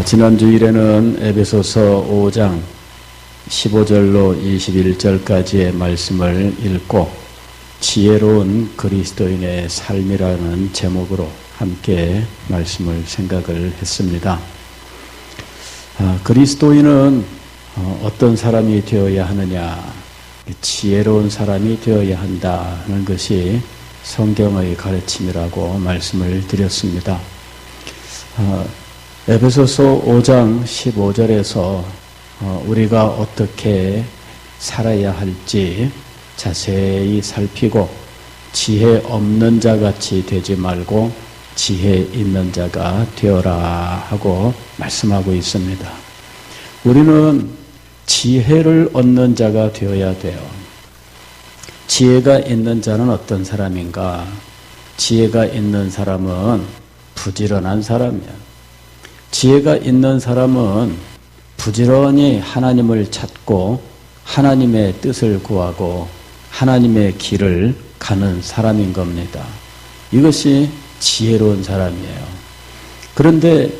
지난 주일에는 에베소서 5장 15절로 21절까지의 말씀을 읽고 지혜로운 그리스도인의 삶이라는 제목으로 함께 말씀을 생각을 했습니다. 그리스도인은 어떤 사람이 되어야 하느냐, 지혜로운 사람이 되어야 한다는 것이 성경의 가르침이라고 말씀을 드렸습니다. 에베소서 5장 15절에서 우리가 어떻게 살아야 할지 자세히 살피고 지혜 없는 자같이 되지 말고 지혜 있는 자가 되어라 하고 말씀하고 있습니다. 우리는 지혜를 얻는 자가 되어야 돼요. 지혜가 있는 자는 어떤 사람인가? 지혜가 있는 사람은 부지런한 사람이야. 지혜가 있는 사람은 부지런히 하나님을 찾고 하나님의 뜻을 구하고 하나님의 길을 가는 사람인 겁니다. 이것이 지혜로운 사람이에요. 그런데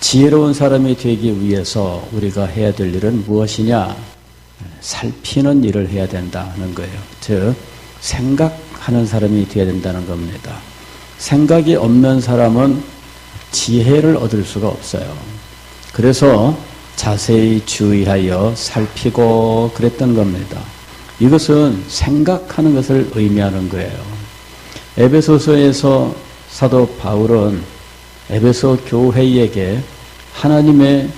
지혜로운 사람이 되기 위해서 우리가 해야 될 일은 무엇이냐? 살피는 일을 해야 된다는 거예요. 즉, 생각하는 사람이 되어야 된다는 겁니다. 생각이 없는 사람은 지혜를 얻을 수가 없어요. 그래서 자세히 주의하여 살피고 그랬던 겁니다. 이것은 생각하는 것을 의미하는 거예요. 에베소서에서 사도 바울은 에베소 교회에게 하나님의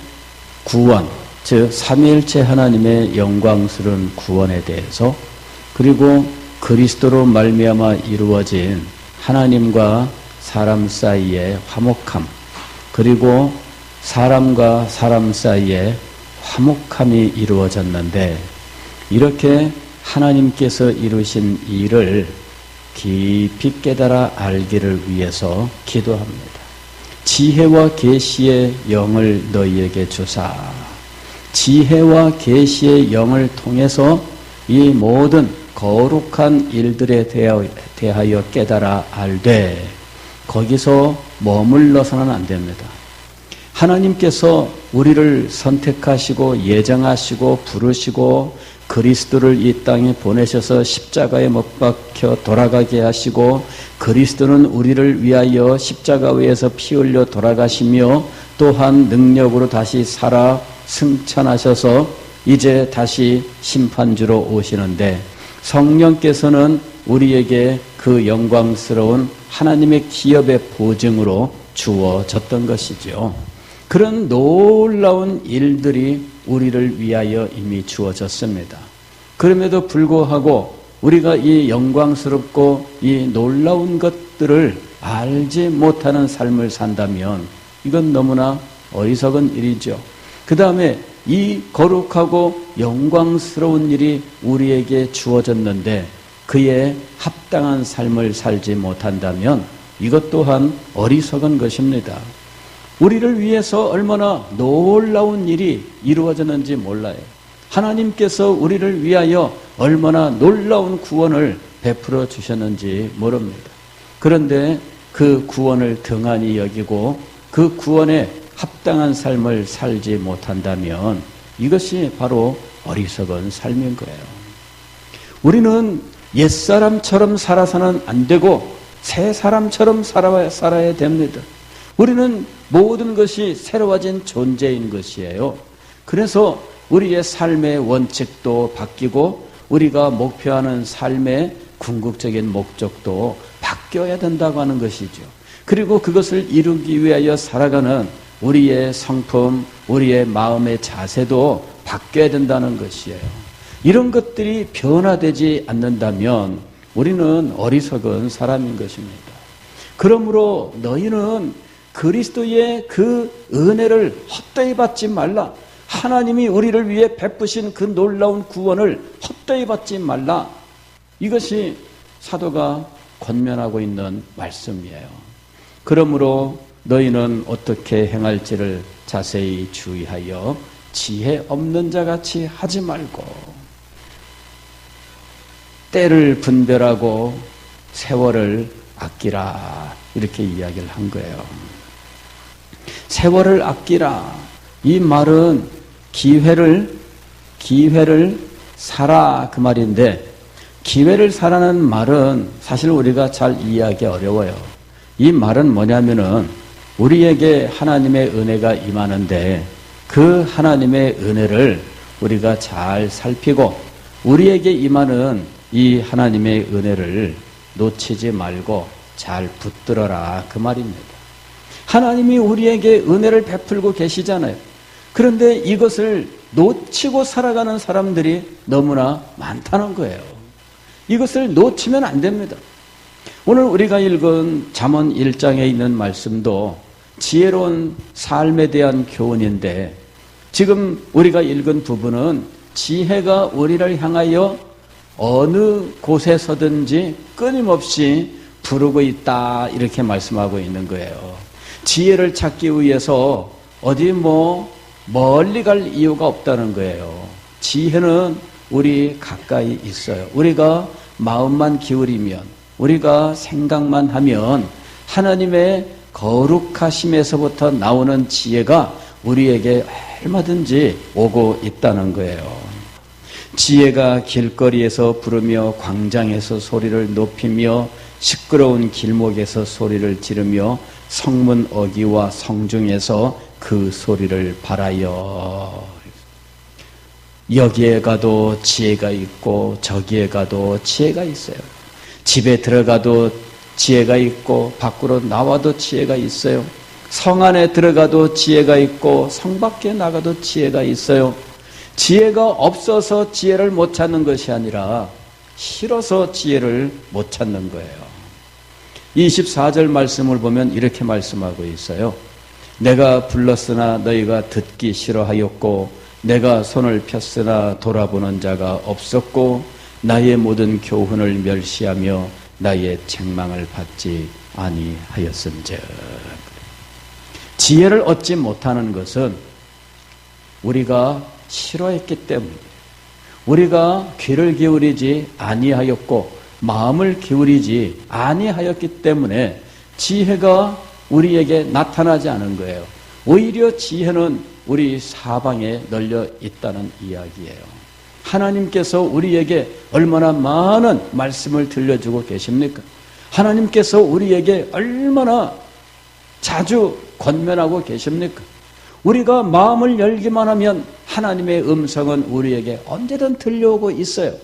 구원, 즉 삼위일체 하나님의 영광스러운 구원에 대해서, 그리고 그리스도로 말미암아 이루어진 하나님과 사람 사이의 화목함, 그리고 사람과 사람 사이의 화목함이 이루어졌는데, 이렇게 하나님께서 이루신 일을 깊이 깨달아 알기를 위해서 기도합니다. 지혜와 계시의 영을 너희에게 주사, 지혜와 계시의 영을 통해서 이 모든 거룩한 일들에 대하여 깨달아 알되 거기서 머물러서는 안 됩니다. 하나님께서 우리를 선택하시고 예정하시고 부르시고 그리스도를 이 땅에 보내셔서 십자가에 못 박혀 돌아가게 하시고, 그리스도는 우리를 위하여 십자가 위에서 피 흘려 돌아가시며 또한 능력으로 다시 살아 승천하셔서 이제 다시 심판주로 오시는데, 성령께서는 우리에게 그 영광스러운 하나님의 기업의 보증으로 주어졌던 것이죠. 그런 놀라운 일들이 우리를 위하여 이미 주어졌습니다. 그럼에도 불구하고 우리가 이 영광스럽고 이 놀라운 것들을 알지 못하는 삶을 산다면 이건 너무나 어리석은 일이죠. 그 다음에 이 거룩하고 영광스러운 일이 우리에게 주어졌는데 그에 합당한 삶을 살지 못한다면 이것 또한 어리석은 것입니다. 우리를 위해서 얼마나 놀라운 일이 이루어졌는지 몰라요. 하나님께서 우리를 위하여 얼마나 놀라운 구원을 베풀어 주셨는지 모릅니다. 그런데 그 구원을 등한히 여기고 그 구원에 합당한 삶을 살지 못한다면 이것이 바로 어리석은 삶인 거예요. 우리는 옛사람처럼 살아서는 안 되고 새 사람처럼 살아야 됩니다. 우리는 모든 것이 새로워진 존재인 것이에요. 그래서 우리의 삶의 원칙도 바뀌고 우리가 목표하는 삶의 궁극적인 목적도 바뀌어야 된다고 하는 것이죠. 그리고 그것을 이루기 위하여 살아가는 우리의 성품, 우리의 마음의 자세도 바뀌어야 된다는 것이에요. 이런 것들이 변화되지 않는다면 우리는 어리석은 사람인 것입니다. 그러므로 너희는 그리스도의 그 은혜를 헛되이 받지 말라. 하나님이 우리를 위해 베푸신 그 놀라운 구원을 헛되이 받지 말라. 이것이 사도가 권면하고 있는 말씀이에요. 그러므로 너희는 어떻게 행할지를 자세히 주의하여 지혜 없는 자같이 하지 말고 때를 분별하고 세월을 아끼라, 이렇게 이야기를 한 거예요. 세월을 아끼라. 이 말은 기회를 사라 그 말인데, 기회를 사라는 말은 사실 우리가 잘 이해하기 어려워요. 이 말은 뭐냐면은 우리에게 하나님의 은혜가 임하는데 그 하나님의 은혜를 우리가 잘 살피고 우리에게 임하는 이 하나님의 은혜를 놓치지 말고 잘 붙들어라 그 말입니다. 하나님이 우리에게 은혜를 베풀고 계시잖아요. 그런데 이것을 놓치고 살아가는 사람들이 너무나 많다는 거예요. 이것을 놓치면 안 됩니다. 오늘 우리가 읽은 잠언 1장에 있는 말씀도 지혜로운 삶에 대한 교훈인데, 지금 우리가 읽은 부분은 지혜가 우리를 향하여 어느 곳에서든지 끊임없이 부르고 있다 이렇게 말씀하고 있는 거예요. 지혜를 찾기 위해서 어디 멀리 갈 이유가 없다는 거예요. 지혜는 우리 가까이 있어요. 우리가 마음만 기울이면, 우리가 생각만 하면 하나님의 거룩하심에서부터 나오는 지혜가 우리에게 얼마든지 오고 있다는 거예요. 지혜가 길거리에서 부르며 광장에서 소리를 높이며 시끄러운 길목에서 소리를 지르며 성문 어귀와 성중에서 그 소리를 발하여. 여기에 가도 지혜가 있고 저기에 가도 지혜가 있어요. 집에 들어가도 지혜가 있고 밖으로 나와도 지혜가 있어요. 성 안에 들어가도 지혜가 있고 성 밖에 나가도 지혜가 있어요. 지혜가 없어서 지혜를 못 찾는 것이 아니라 싫어서 지혜를 못 찾는 거예요. 24절 말씀을 보면 이렇게 말씀하고 있어요. 내가 불렀으나 너희가 듣기 싫어하였고 내가 손을 폈으나 돌아보는 자가 없었고 나의 모든 교훈을 멸시하며 나의 책망을 받지 아니하였은즉. 지혜를 얻지 못하는 것은 우리가 싫어했기 때문에, 우리가 귀를 기울이지 아니하였고 마음을 기울이지 아니하였기 때문에 지혜가 우리에게 나타나지 않은 거예요. 오히려 지혜는 우리 사방에 널려 있다는 이야기예요. 하나님께서 우리에게 얼마나 많은 말씀을 들려주고 계십니까? 하나님께서 우리에게 얼마나 자주 권면하고 계십니까? 우리가 마음을 열기만 하면 하나님의 음성은 우리에게 언제든 들려오고 있어요.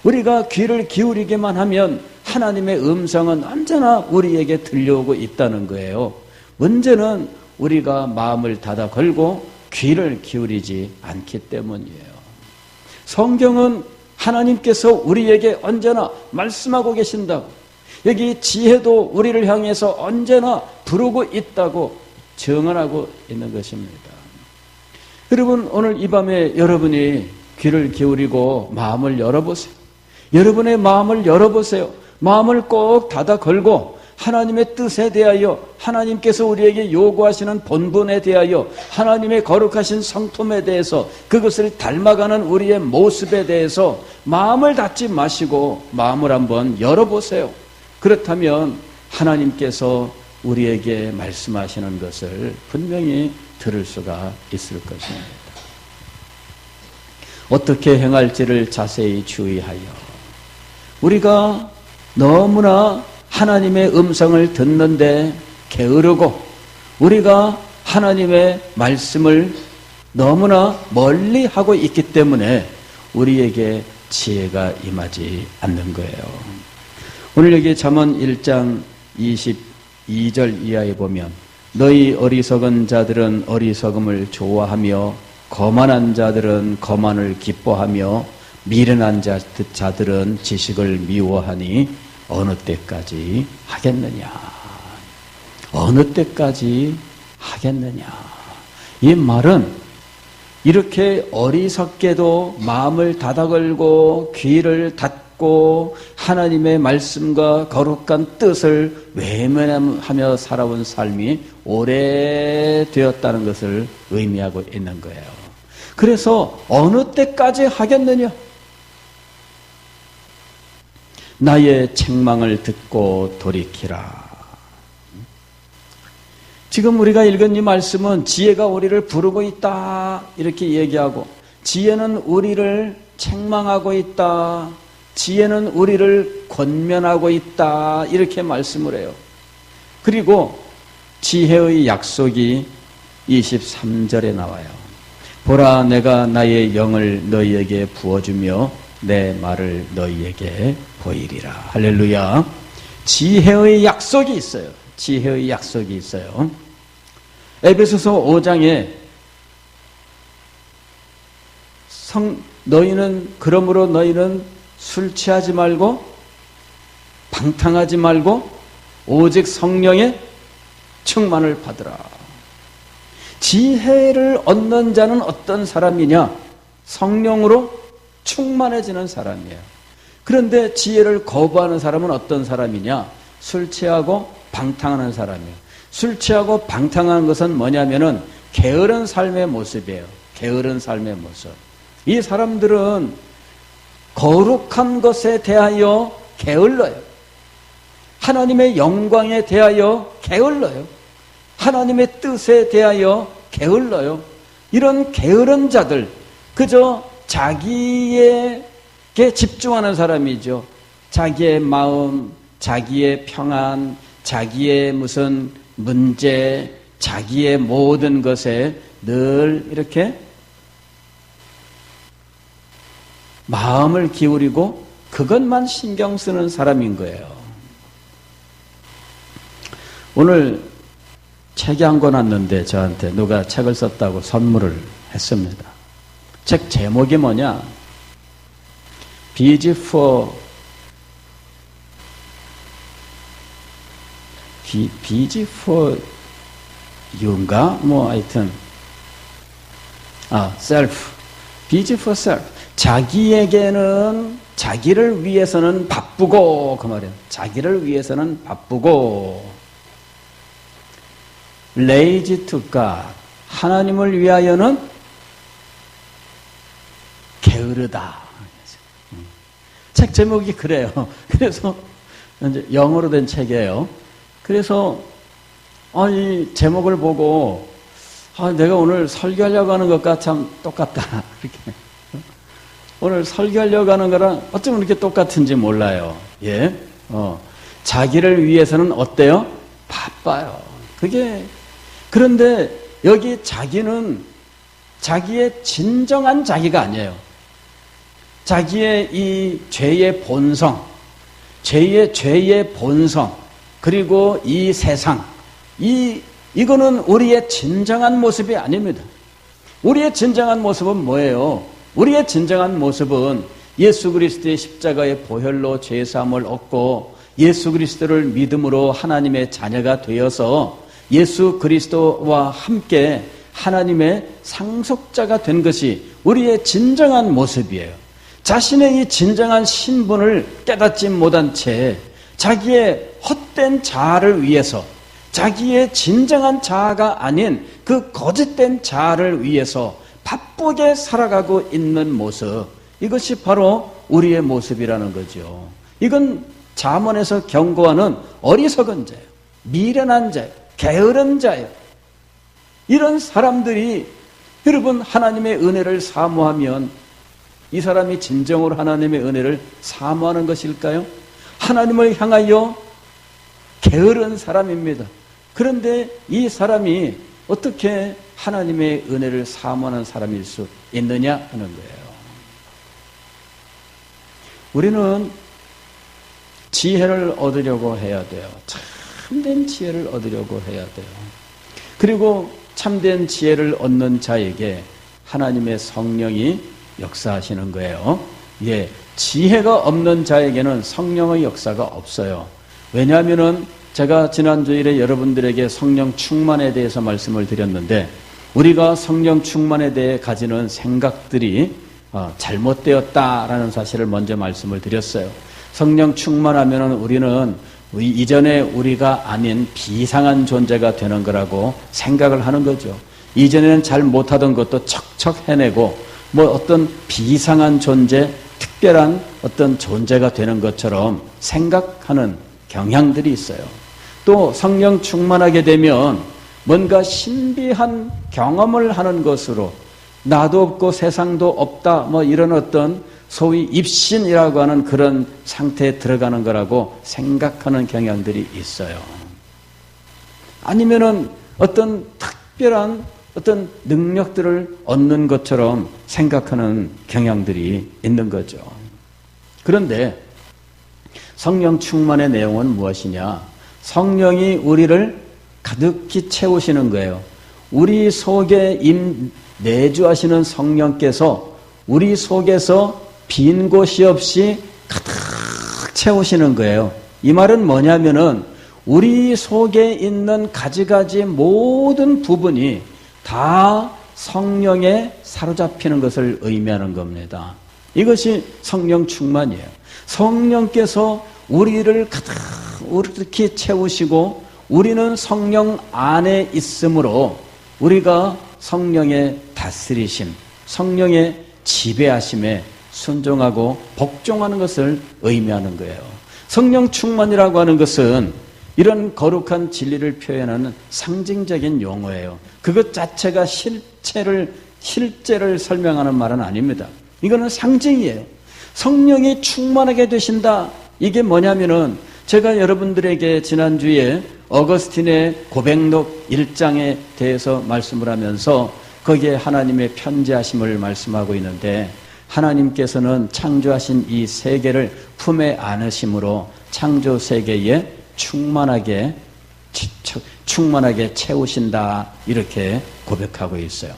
우리가 귀를 기울이기만 하면 하나님의 음성은 언제나 우리에게 들려오고 있다는 거예요. 문제는 우리가 마음을 닫아 걸고 귀를 기울이지 않기 때문이에요. 성경은 하나님께서 우리에게 언제나 말씀하고 계신다고, 여기 지혜도 우리를 향해서 언제나 부르고 있다고 증언하고 있는 것입니다. 여러분, 오늘 이 밤에 여러분이 귀를 기울이고 마음을 열어보세요. 여러분의 마음을 열어보세요. 마음을 꼭 닫아 걸고 하나님의 뜻에 대하여, 하나님께서 우리에게 요구하시는 본분에 대하여, 하나님의 거룩하신 성품에 대해서, 그것을 닮아가는 우리의 모습에 대해서 마음을 닫지 마시고 마음을 한번 열어보세요. 그렇다면 하나님께서 우리에게 말씀하시는 것을 분명히 들을 수가 있을 것입니다. 어떻게 행할지를 자세히 주의하여, 우리가 너무나 하나님의 음성을 듣는데 게으르고 우리가 하나님의 말씀을 너무나 멀리 하고 있기 때문에 우리에게 지혜가 임하지 않는 거예요. 오늘 여기 잠언 1장 22절 이하에 보면 너희 어리석은 자들은 어리석음을 좋아하며 거만한 자들은 거만을 기뻐하며 미련한 자들은 지식을 미워하니 어느 때까지 하겠느냐? 어느 때까지 하겠느냐? 이 말은 이렇게 어리석게도 마음을 닫아걸고 귀를 닫고 하나님의 말씀과 거룩한 뜻을 외면하며 살아온 삶이 오래되었다는 것을 의미하고 있는 거예요. 그래서 어느 때까지 하겠느냐? 나의 책망을 듣고 돌이키라. 지금 우리가 읽은 이 말씀은 지혜가 우리를 부르고 있다 이렇게 얘기하고, 지혜는 우리를 책망하고 있다, 지혜는 우리를 권면하고 있다 이렇게 말씀을 해요. 그리고 지혜의 약속이 23절에 나와요. 보라, 내가 나의 영을 너희에게 부어주며 내 말을 너희에게 보이리라. 할렐루야. 지혜의 약속이 있어요. 지혜의 약속이 있어요. 에베소서 5장에 그러므로 너희는 술 취하지 말고 방탕하지 말고 오직 성령의 충만을 받으라. 지혜를 얻는 자는 어떤 사람이냐? 성령으로 충만해지는 사람이에요. 그런데 지혜를 거부하는 사람은 어떤 사람이냐? 술 취하고 방탕하는 사람이에요. 술 취하고 방탕하는 것은 뭐냐면은 게으른 삶의 모습이에요. 게으른 삶의 모습. 이 사람들은 거룩한 것에 대하여 게을러요. 하나님의 영광에 대하여 게을러요. 하나님의 뜻에 대하여 게을러요. 이런 게으른 자들, 그저 자기에게 집중하는 사람이죠. 자기의 마음, 자기의 평안, 자기의 무슨 문제, 자기의 모든 것에 늘 이렇게 마음을 기울이고 그것만 신경 쓰는 사람인 거예요. 오늘 책이 한 권 왔는데 저한테 누가 책을 썼다고 선물을 했습니다. 책 제목이 뭐냐? Busy for you인가? 뭐 하여튼 self. Busy for self. 자기에게는 자기를 위해서는 바쁘고 그 말이에요. 자기를 위해서는 바쁘고 lazy to God. 하나님을 위하여는 게으르다. 책 제목이 그래요. 그래서 이제 영어로 된 책이에요. 그래서 이 제목을 보고 내가 오늘 설교하려고 하는 것과 참 똑같다. 이렇게. 오늘 설교하려고 하는 거랑 어쩌면 이렇게 똑같은지 몰라요. 예. 자기를 위해서는 어때요? 바빠요. 그런데 여기 자기는 자기의 진정한 자기가 아니에요. 자기의 이 죄의 본성, 죄의 본성, 그리고 이 세상, 이거는 우리의 진정한 모습이 아닙니다. 우리의 진정한 모습은 뭐예요? 우리의 진정한 모습은 예수 그리스도의 십자가의 보혈로 죄사함을 얻고 예수 그리스도를 믿음으로 하나님의 자녀가 되어서 예수 그리스도와 함께 하나님의 상속자가 된 것이 우리의 진정한 모습이에요. 자신의 이 진정한 신분을 깨닫지 못한 채 자기의 헛된 자아를 위해서, 자기의 진정한 자아가 아닌 그 거짓된 자아를 위해서 바쁘게 살아가고 있는 모습, 이것이 바로 우리의 모습이라는 거죠. 이건 잠언에서 경고하는 어리석은 자예요. 미련한 자예요. 게으른 자예요. 이런 사람들이 여러분 하나님의 은혜를 사모하면 이 사람이 진정으로 하나님의 은혜를 사모하는 것일까요? 하나님을 향하여 게으른 사람입니다. 그런데 이 사람이 어떻게 하나님의 은혜를 사모하는 사람일 수 있느냐 하는 거예요. 우리는 지혜를 얻으려고 해야 돼요. 참된 지혜를 얻으려고 해야 돼요. 그리고 참된 지혜를 얻는 자에게 하나님의 성령이 역사하시는 거예요. 예, 지혜가 없는 자에게는 성령의 역사가 없어요. 왜냐하면은 제가 지난주일에 여러분들에게 성령 충만에 대해서 말씀을 드렸는데 우리가 성령 충만에 대해 가지는 생각들이 잘못되었다라는 사실을 먼저 말씀을 드렸어요. 성령 충만하면은 우리는 이전에 우리가 아닌 비상한 존재가 되는 거라고 생각을 하는 거죠. 이전에는 잘 못하던 것도 척척 해내고 뭐 어떤 비상한 존재, 특별한 어떤 존재가 되는 것처럼 생각하는 경향들이 있어요. 또 성령 충만하게 되면 뭔가 신비한 경험을 하는 것으로 나도 없고 세상도 없다 뭐 이런 어떤 소위 입신이라고 하는 그런 상태에 들어가는 거라고 생각하는 경향들이 있어요. 아니면은 어떤 특별한 어떤 능력들을 얻는 것처럼 생각하는 경향들이 있는 거죠. 그런데 성령 충만의 내용은 무엇이냐? 성령이 우리를 가득히 채우시는 거예요. 우리 속에 내주하시는 성령께서 우리 속에서 빈 곳이 없이 가득 채우시는 거예요. 이 말은 뭐냐면은 우리 속에 있는 가지가지 모든 부분이 다 성령에 사로잡히는 것을 의미하는 겁니다. 이것이 성령 충만이에요. 성령께서 우리를 가득히 채우시고 우리는 성령 안에 있으므로 우리가 성령의 다스리심, 성령의 지배하심에 순종하고 복종하는 것을 의미하는 거예요. 성령 충만이라고 하는 것은 이런 거룩한 진리를 표현하는 상징적인 용어예요. 그것 자체가 실제를 설명하는 말은 아닙니다. 이거는 상징이에요. 성령이 충만하게 되신다. 이게 뭐냐면은 제가 여러분들에게 지난주에 어거스틴의 고백록 1장에 대해서 말씀을 하면서 거기에 하나님의 편지하심을 말씀하고 있는데 하나님께서는 창조하신 이 세계를 품에 안으심으로 창조 세계에 충만하게 채우신다 이렇게 고백하고 있어요.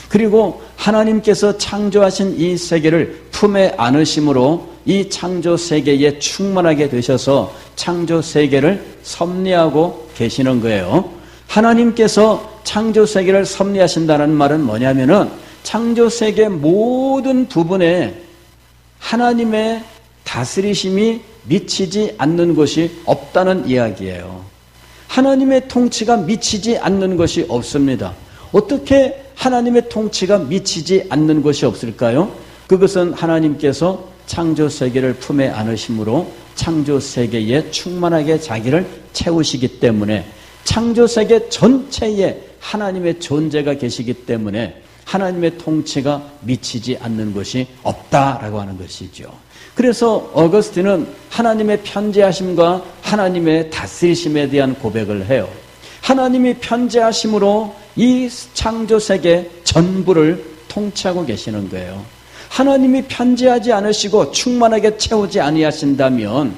그리고 하나님께서 창조하신 이 세계를 품에 안으심으로 이 창조 세계에 충만하게 되셔서 창조 세계를 섭리하고 계시는 거예요. 하나님께서 창조 세계를 섭리하신다는 말은 뭐냐면은 창조 세계 모든 부분에 하나님의 다스리심이 미치지 않는 것이 없다는 이야기예요. 하나님의 통치가 미치지 않는 것이 없습니다. 어떻게 하나님의 통치가 미치지 않는 것이 없을까요? 그것은 하나님께서 창조 세계를 품에 안으심으로 창조 세계에 충만하게 자기를 채우시기 때문에 창조 세계 전체에 하나님의 존재가 계시기 때문에 하나님의 통치가 미치지 않는 것이 없다라고 하는 것이죠. 그래서 어거스틴은 하나님의 편지하심과 하나님의 다스리심에 대한 고백을 해요. 하나님이 편지하심으로 이 창조 세계 전부를 통치하고 계시는 거예요. 하나님이 편지하지 않으시고 충만하게 채우지 아니하신다면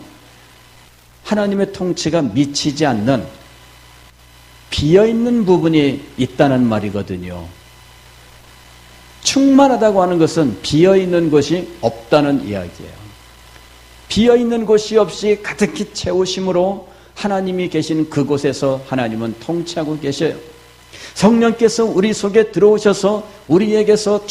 하나님의 통치가 미치지 않는 비어있는 부분이 있다는 말이거든요. 충만하다고 하는 것은 비어있는 것이 없다는 이야기예요. 비어있는 곳이 없이 가득히 채우심으로 하나님이 계신 그곳에서 하나님은 통치하고 계셔요. 성령께서 우리 속에 들어오셔서 우리에게서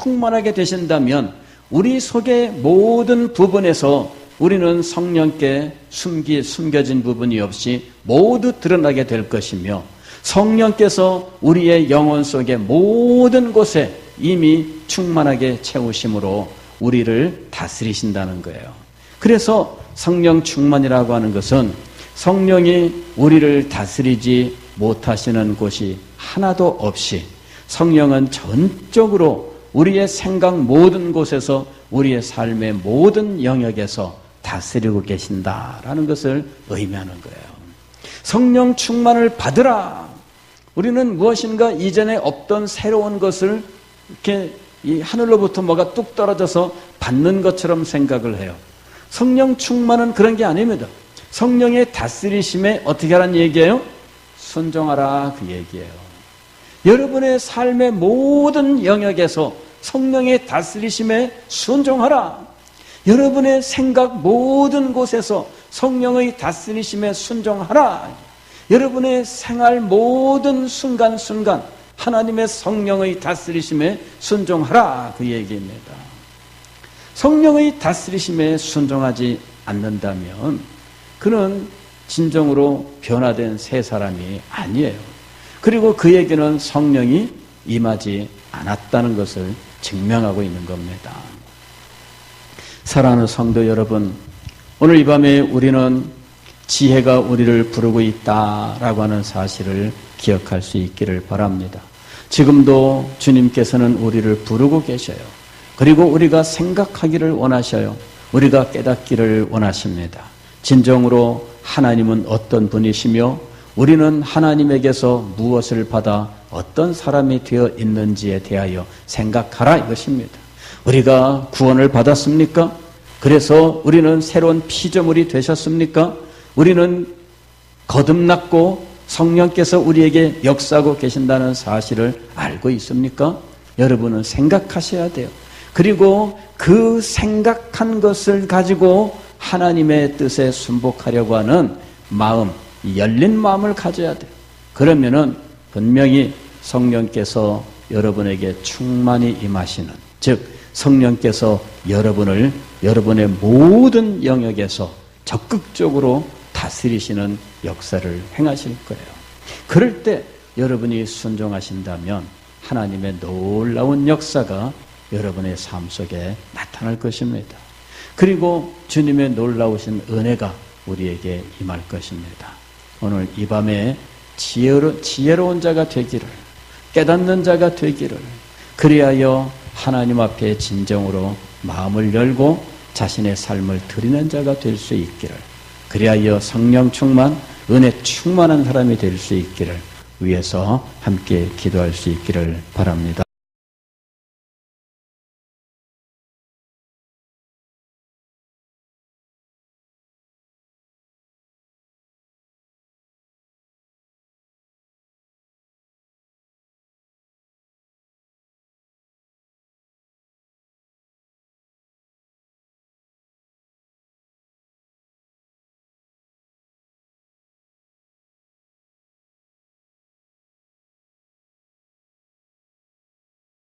충만하게 되신다면 우리 속의 모든 부분에서 우리는 성령께 숨겨진 부분이 없이 모두 드러나게 될 것이며 성령께서 우리의 영혼 속의 모든 곳에 이미 충만하게 채우심으로 우리를 다스리신다는 거예요. 그래서 성령 충만이라고 하는 것은 성령이 우리를 다스리지 못하시는 곳이 하나도 없이 성령은 전적으로 우리의 생각 모든 곳에서 우리의 삶의 모든 영역에서 다스리고 계신다라는 것을 의미하는 거예요. 성령 충만을 받으라. 우리는 무엇인가 이전에 없던 새로운 것을 이렇게 이 하늘로부터 뭐가 뚝 떨어져서 받는 것처럼 생각을 해요. 성령 충만은 그런 게 아닙니다. 성령의 다스리심에 어떻게 하라는 얘기예요? 순종하라 그 얘기예요. 여러분의 삶의 모든 영역에서 성령의 다스리심에 순종하라. 여러분의 생각 모든 곳에서 성령의 다스리심에 순종하라. 여러분의 생활 모든 순간순간 하나님의 성령의 다스리심에 순종하라 그 얘기입니다. 성령의 다스리심에 순종하지 않는다면 그는 진정으로 변화된 새 사람이 아니에요. 그리고 그에게는 성령이 임하지 않았다는 것을 증명하고 있는 겁니다. 사랑하는 성도 여러분, 오늘 이 밤에 우리는 지혜가 우리를 부르고 있다라고 하는 사실을 기억할 수 있기를 바랍니다. 지금도 주님께서는 우리를 부르고 계셔요. 그리고 우리가 생각하기를 원하셔요. 우리가 깨닫기를 원하십니다. 진정으로 하나님은 어떤 분이시며 우리는 하나님에게서 무엇을 받아 어떤 사람이 되어 있는지에 대하여 생각하라 이것입니다. 우리가 구원을 받았습니까? 그래서 우리는 새로운 피조물이 되셨습니까? 우리는 거듭났고 성령께서 우리에게 역사하고 계신다는 사실을 알고 있습니까? 여러분은 생각하셔야 돼요. 그리고 그 생각한 것을 가지고 하나님의 뜻에 순복하려고 하는 마음, 열린 마음을 가져야 돼요. 그러면은 분명히 성령께서 여러분에게 충만히 임하시는, 즉 성령께서 여러분의 모든 영역에서 적극적으로 다스리시는 역사를 행하실 거예요. 그럴 때 여러분이 순종하신다면 하나님의 놀라운 역사가 여러분의 삶 속에 나타날 것입니다. 그리고 주님의 놀라우신 은혜가 우리에게 임할 것입니다. 오늘 이 밤에 지혜로운 자가 되기를, 깨닫는 자가 되기를, 그리하여 하나님 앞에 진정으로 마음을 열고 자신의 삶을 드리는 자가 될 수 있기를, 그리하여 성령 충만, 은혜 충만한 사람이 될 수 있기를 위해서 함께 기도할 수 있기를 바랍니다.